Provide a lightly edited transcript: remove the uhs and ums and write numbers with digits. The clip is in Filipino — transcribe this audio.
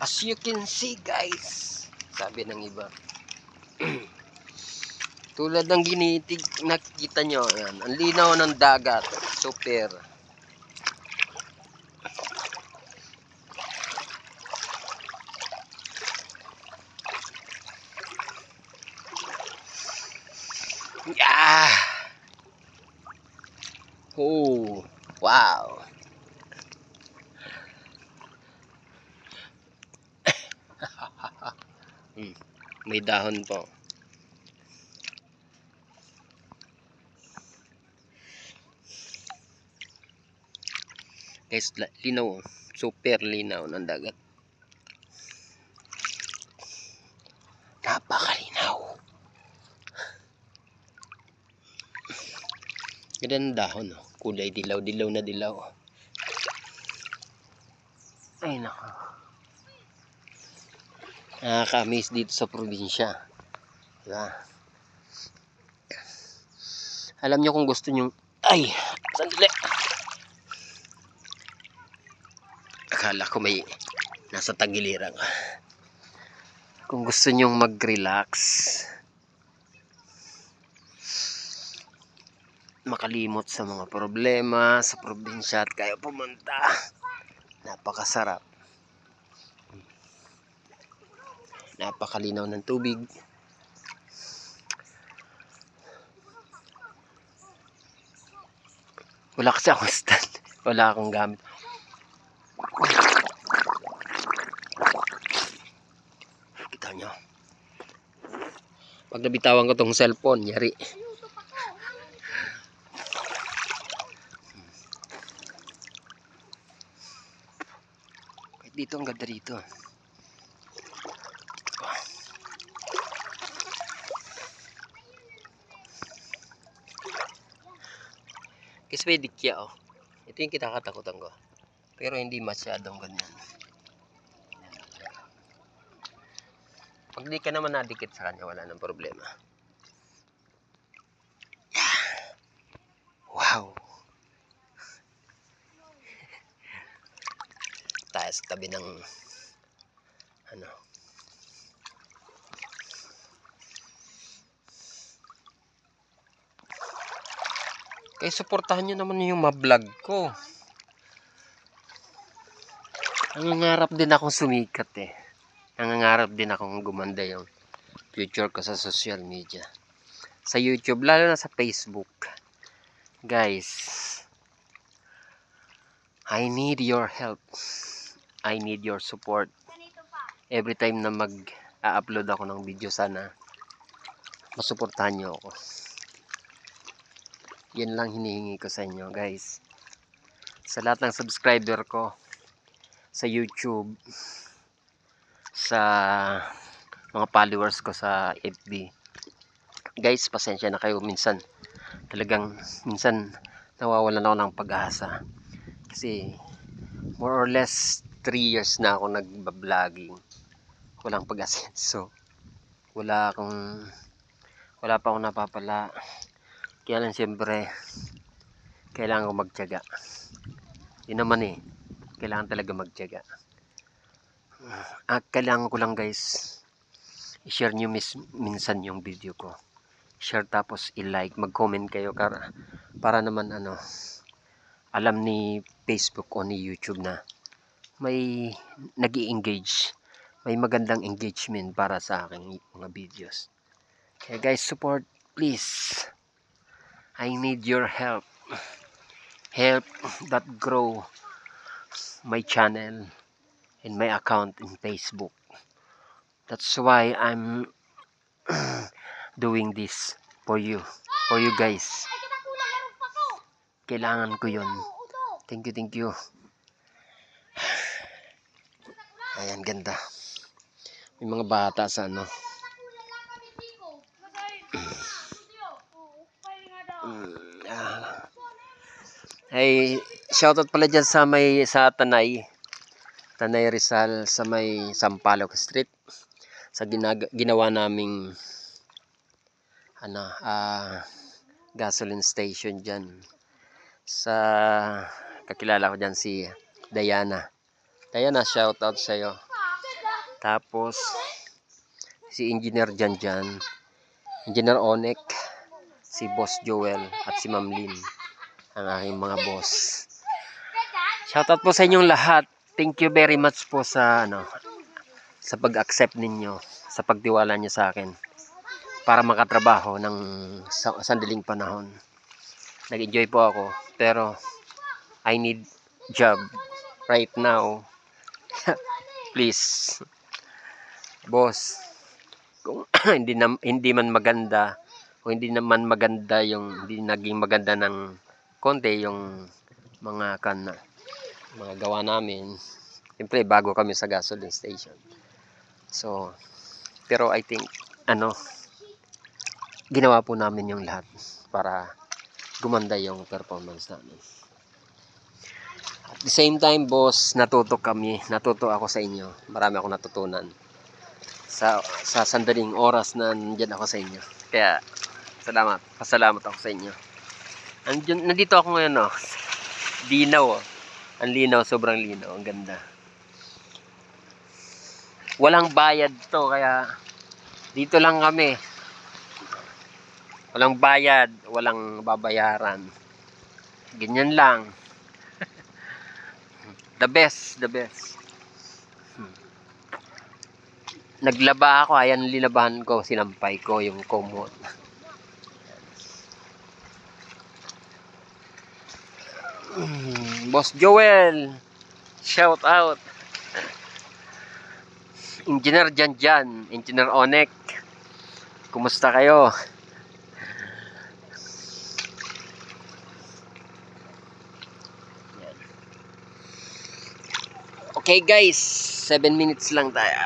As you can see guys, sabi ng iba. Tulad ng ginitig, nakikita nyo, yan, ang linaw ng dagat, super. Yeah! Oh, wow! May dahon po. Guys, linaw, super linaw ng dagat. Napakalinaw. Ganda ng dahon, oh. Kulay dilaw-dilaw na dilaw. Ay nako. Nakaka-amaze dito sa probinsya. Diba? Alam nyo kung gusto nyo, ay, sandali. Akala ko may nasa tagiliran. Kung gusto nyong mag-relax, makalimot sa mga problema sa probinsya at kayo pumunta, napakasarap, napakalinaw ng tubig. Wala kasi akong stand, wala akong gamit. Kita nyo, pag nabitawan ko tong cellphone, yari. Dito ang ganda dito. Kasi may dikya, oh. Ito yung kinakatakutan ko. Pero hindi masyadong ganyan. Pag di ka naman nadikit sa kanya, wala nang problema. Wow! Tayo sa tabi ng ano. Kaya suportahan nyo naman yung ma-vlog ko. Nangangarap din akong sumikat eh. Nangangarap din akong gumanda yung future ko sa social media. Sa YouTube, lalo na sa Facebook. Guys, I need your help. I need your support. Every time na mag-upload ako ng video, sana masuportahan nyo ako. Yan lang hinihingi ko sa inyo guys. Sa lahat ng subscriber ko sa YouTube, sa mga followers ko sa FB, guys, pasensya na kayo. Minsan nawawalan ako ng pag-asa kasi more or less 3 years na ako nagba-vlogging. Walang pag-asenso, wala pa akong napapala. Kaya lang siyempre kailangan ko magtiyaga. Yun naman eh, kailangan talaga magtiyaga. Kailangan ko lang guys, i-share nyo minsan yung video ko. Share tapos i-like, mag-comment kayo para naman alam ni Facebook o ni YouTube na may nag-i-engage, may magandang engagement para sa aking mga videos. Kaya guys, support please. I need your help. Help that grow my channel and my account in Facebook. That's why I'm doing this for you guys. Kailangan ko yun. Thank you. Ayan, ganda. May mga bata sa Hey, shoutout pala dyan sa Tanay Rizal, sa may Sampaloc Street, sa ginawa naming gasoline station dyan. Sa kakilala ko dyan si Diana, shoutout sa'yo. Tapos, si Engineer Janjan, Engineer Onek, si Boss Joel, at si Ma'am Lynn, ang aking mga boss. Shoutout po sa inyong lahat. Thank you very much po sa sa pag-accept ninyo, sa pagtiwala niyo sa akin para makatrabaho ng sandaling panahon. Nag-enjoy po ako, pero I need job right now. Please, boss, kung hindi man maganda o hindi naman maganda hindi naging maganda ng konti yung mga gawa namin. Siyempre, bago kami sa gasoline station. So, pero I think, ginawa po namin yung lahat para gumanda yung performance namin. At the same time, boss, natuto ako sa inyo. Marami akong natutunan sa sandaling oras na nandiyan ako sa inyo. Kaya, pasalamat ako sa inyo. Nandito ako ngayon, linaw, ang linaw, sobrang linaw, ang ganda. Walang bayad to, kaya dito lang kami. Walang bayad, walang babayaran. Ganyan lang. The best. Naglaba ako, ayan linabahan ko, sinampay ko yung kumot. Boss Joel, shout out. Engineer Janjan, Engineer Onek, kumusta kayo? Okay guys, 7 minutes lang tayo.